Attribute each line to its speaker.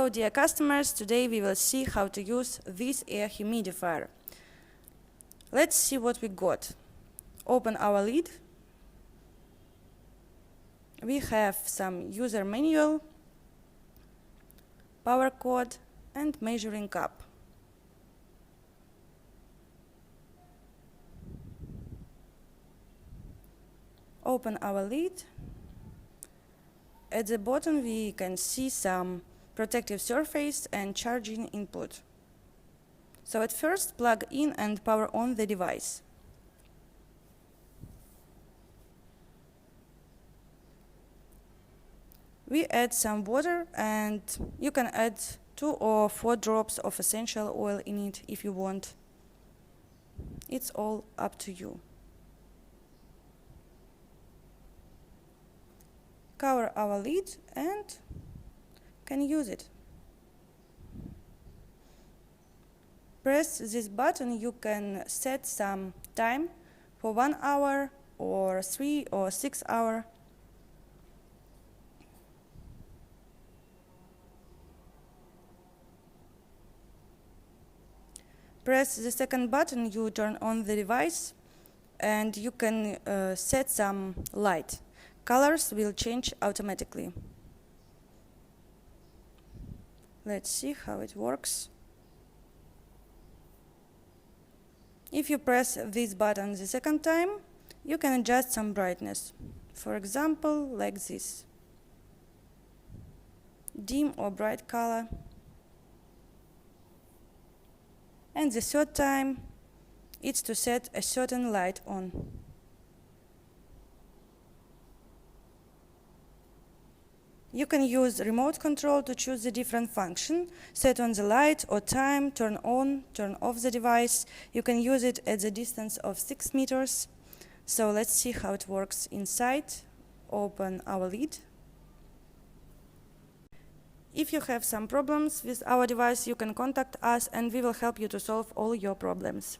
Speaker 1: So, dear customers, today we will see how to use this air humidifier. Let's see what we got. Open our lid. We have some user manual, power cord and measuring cup. Open our lid. At the bottom we can see some protective surface and charging input. So at first plug in and power on the device. We add some water, and you can add 2 or 4 drops of essential oil in it if you want. It's all up to you. Cover our lid and can use it. Press this button, you can set some time for 1 hour or 3 or 6 hours. Press the second button, you turn on the device and you can set some light. Colors will change automatically. Let's see how it works. If you press this button the second time, you can adjust some brightness. For example, like this. Dim or bright color. And the third time, it's to set a certain light on. You can use remote control to choose the different function, set on the light or time, turn on, turn off the device. You can use it at the distance of 6 meters. So let's see how it works inside. Open our lid. If you have some problems with our device, you can contact us and we will help you to solve all your problems.